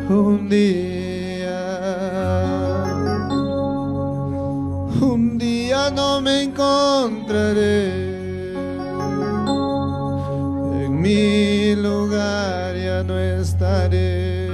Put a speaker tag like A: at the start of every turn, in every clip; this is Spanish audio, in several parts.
A: Un día no me encontraré, en mi lugar ya no estaré.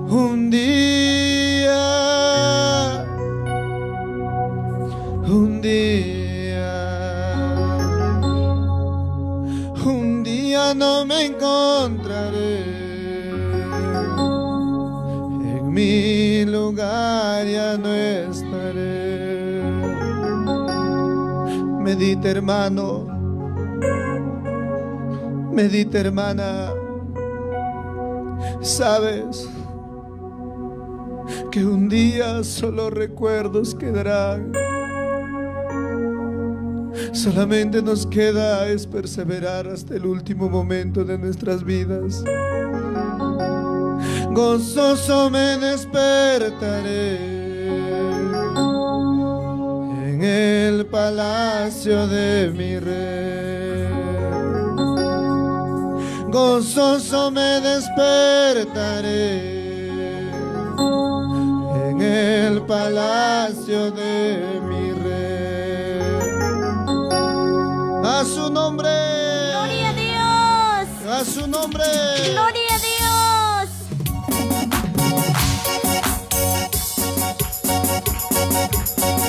A: Un día no me encontraré, en mi lugar ya no estaré. Medita, hermano, medita, hermana. Sabes que un día solo recuerdos quedarán. Solamente nos queda es perseverar hasta el último momento de nuestras vidas. Gozoso me despertaré en el palacio de mi rey. Gozoso me despertaré en el palacio de mi rey. A su nombre.
B: Gloria a Dios.
A: A su nombre.
B: Gloria a Dios.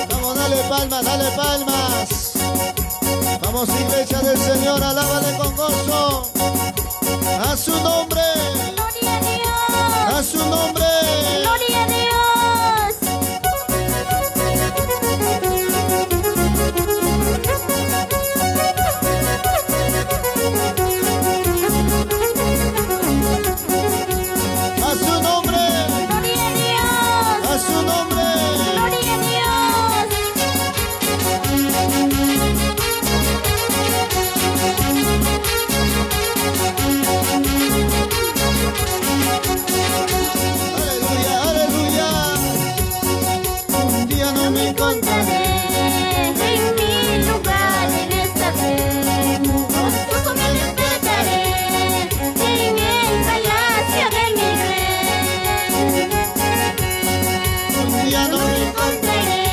A: Vamos, dale palmas, dale palmas. Vamos, iglesia del Señor, alábale con gozo. A su nombre.
B: Gloria a Dios.
A: A su nombre.
B: Gloria a Dios.
A: A su nombre.
B: Gloria a Dios.
A: A su nombre.
B: Gloria a Dios.
A: Aleluya, aleluya. Un día no me encontraré.
B: En mi lugar en esta vez, gozoso me despertaré en el palacio de mi rey.
A: Un día no
B: No me encontraré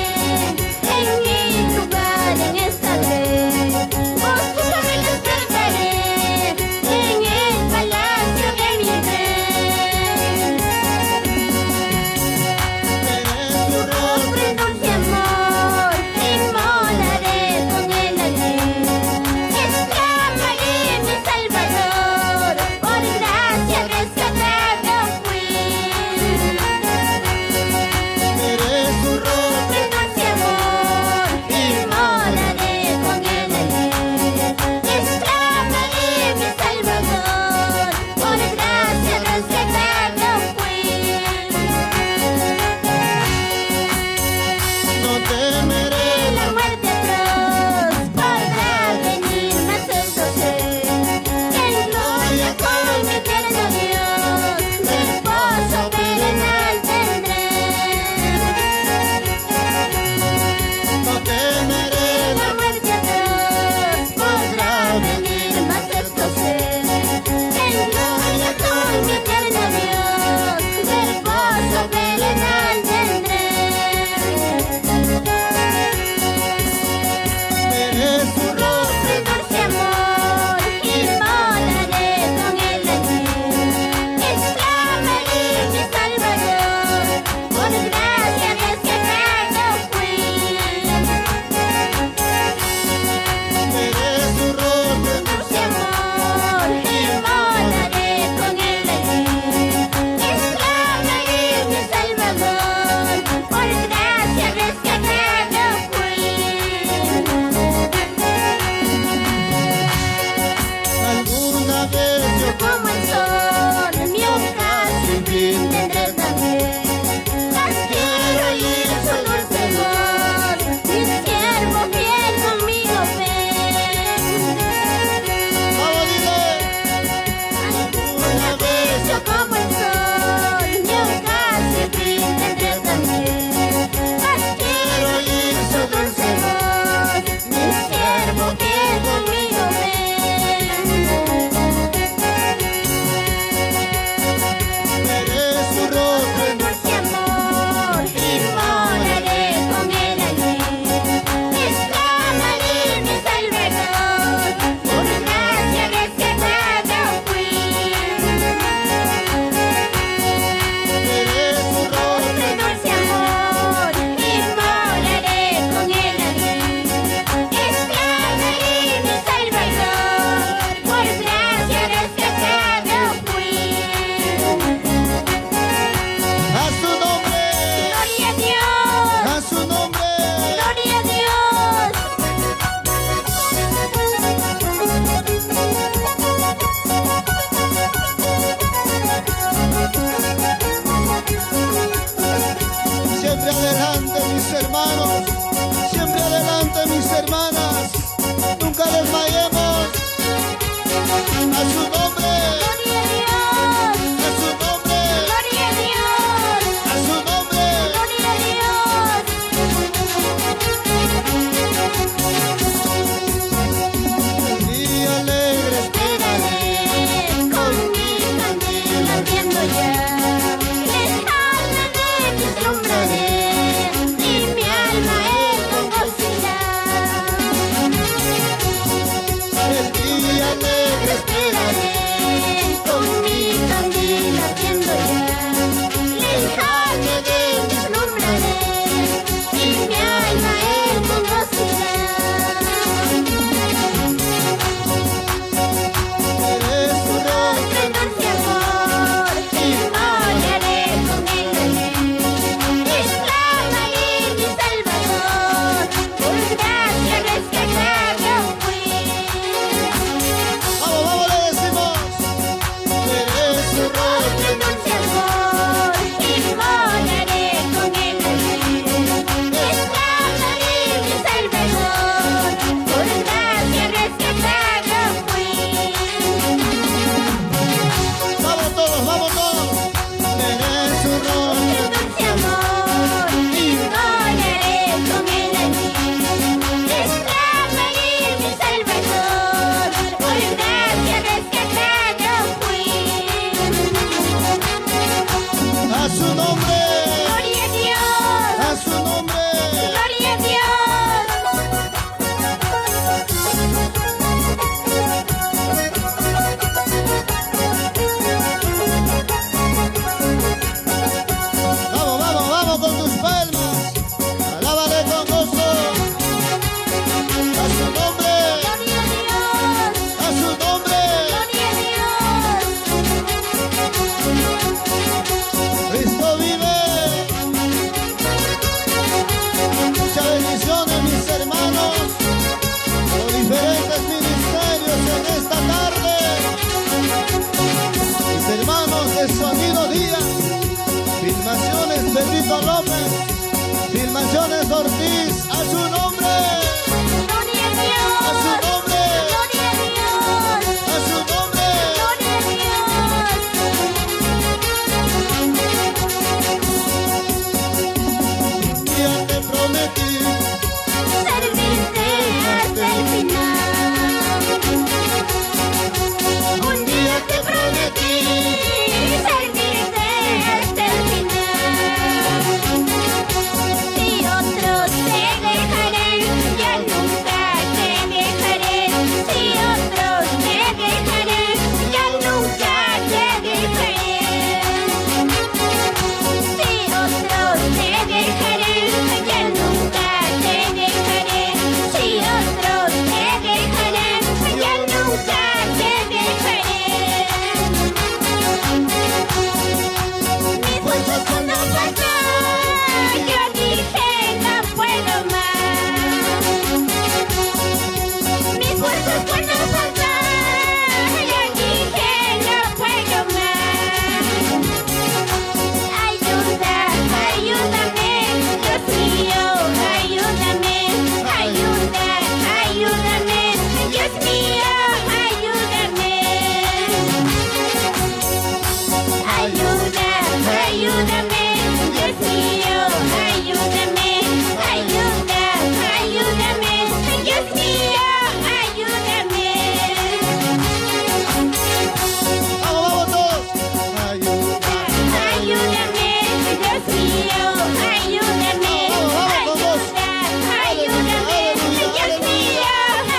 B: en mi lugar en esta vez, gozoso me despertaré en el palacio de mi rey.
A: veré su rostro.
B: Ofre dulce amor, inmolaré con él allí. Exclamaré mi Salvador, por gracia rescatado fui.
A: Veré su rostro.
B: Ofre dulce amor, inmolaré con él allí. Exclamaré mi Salvador, por gracia rescatado fui.
A: No temeré.
B: La muerte atroz podrá venir, mas eso sé, que en gloria con mi eterno Dios, reposo perenal tendré.
A: No temeré.
B: La muerte atroz podrá venir, mas esto sé, que en gloria con mi eterno Dios, reposo perenal tendré.
A: Veré su rostro.
B: Ofre dulce amor, inmolaré con él allí. Exclamaré mi Salvador, por gracia rescatado fui.
A: Veré su rostro.
B: Dulce amor, inmolaré con él allí. Exclamaré mi Salvador, por gracia rescatado fui.
A: Alguna vez yo
B: Como el sol, mi ocaso y fin tendré también. Mas quiero oír su dulce voz, mi siervo fiel conmigo ven.
A: Vamos, dile.
B: Alguna vez yo como el sol, mi ocaso y fin tendré también. Mas quiero oír su dulce voz, mi siervo fiel conmigo ven.
A: Carlos Ortiz, a su nombre.
B: Gloria a Dios.
A: A su nombre.
B: Gloria a Dios.
A: A su nombre.
B: Gloria a Dios.
A: Ya te prometí
B: Servirte hasta el final. Un día te prometí servirte hasta el final. Si otros te dejarán, ya nunca te dejaré. Si otros te dejarán, ya nunca te dejaré. Si otros te dejarán, ya nunca te dejaré. Si otros te dejarán, ya nunca te dejaré. Mis fuerzas cuando faltan, yo dije no puedo más. Mis fuerzas cuando faltan, yo dije no puedo más. Ayuda, ayúdame, Dios mío, ayúdame, ayuda, ayúdame, Dios mío, ayúdame. Ayuda, ayúdame, Dios mío, ayúdame, ayuda, ayúdame, Dios mío, ayúdame.
A: Vamos, vamos todos. Ayuda.
B: Ayúdame, Dios mío, ayúdame, ayuda, ayúdame, Dios mío,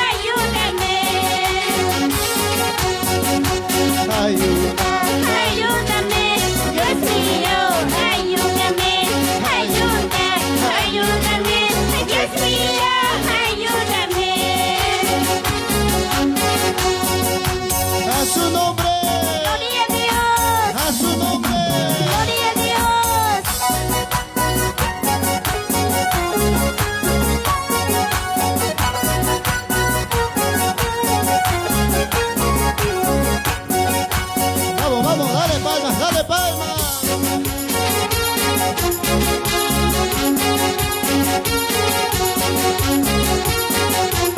B: ayúdame.
A: Ayuda.
B: Ayúdame, Dios mío, ayúdame, ayuda, ayúdame, Dios mío, ayúdame.
A: A su nombre.
B: Gloria a Dios,
A: A su nombre.
B: gloria a Dios.
A: Vamos, vamos, dale palmas, dale palmas.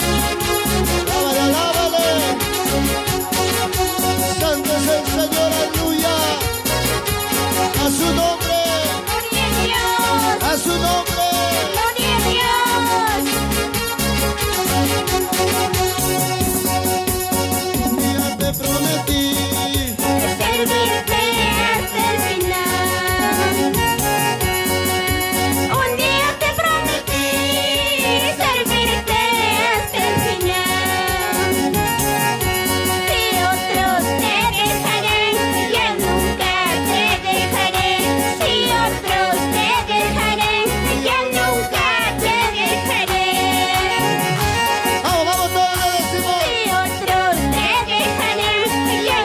A: Alábale, alábale. Santo es el Señor, aleluya. A su nombre,
B: Gloria a Dios,
A: a su nombre.
B: gloria a Dios.
A: Un día te prometí
B: Servirte hasta el final. Un día te prometí servirte hasta el final. Si otros te dejarán, ya nunca te dejaré. Si otros te dejarán, ya nunca te dejaré.
A: Vamos, vamos todos, le decimos.
B: Si otros te dejarán, ya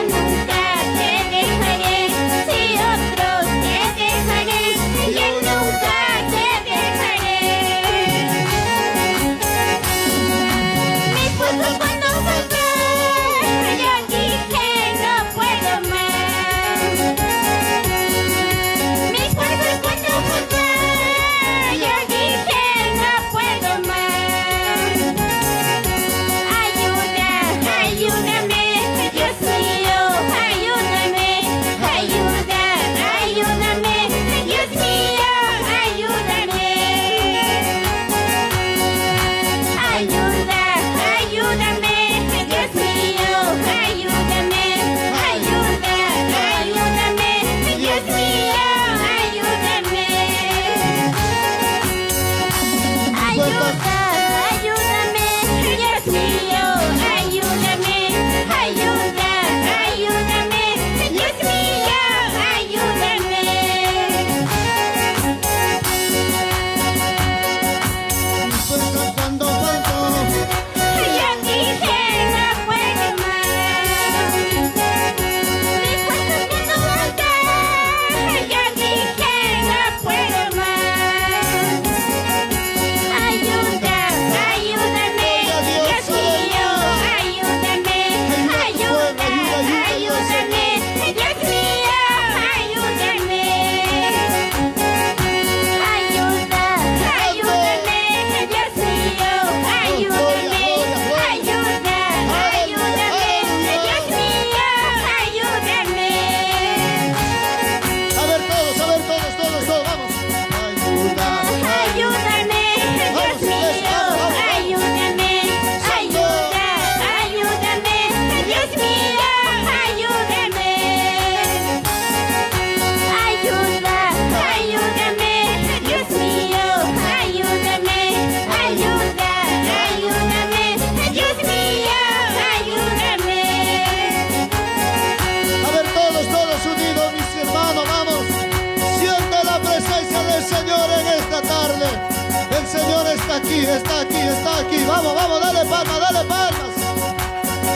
A: aquí, está aquí, está aquí. Vamos, vamos, dale palmas, dale palmas.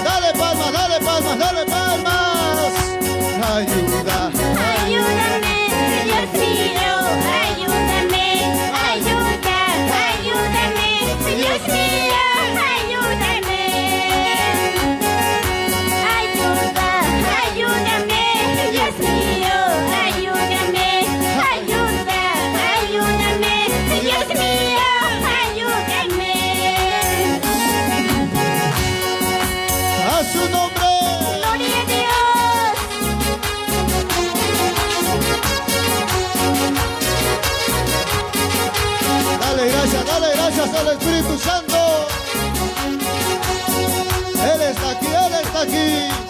A: Dale palmas, dale palmas, dale palmas. Ayuda.
B: Ayúdame, Dios mío, ayúdame, ayuda, ayúdame, Dios mío, ayúdame. Ayuda, ayúdame, Dios mío, ayúdame, ayuda, ayúdame, Dios mío, ayúdame.
A: A su nombre.
B: Gloria a Dios.
A: Dale gracias al Espíritu Santo. Él está aquí, Él está aquí.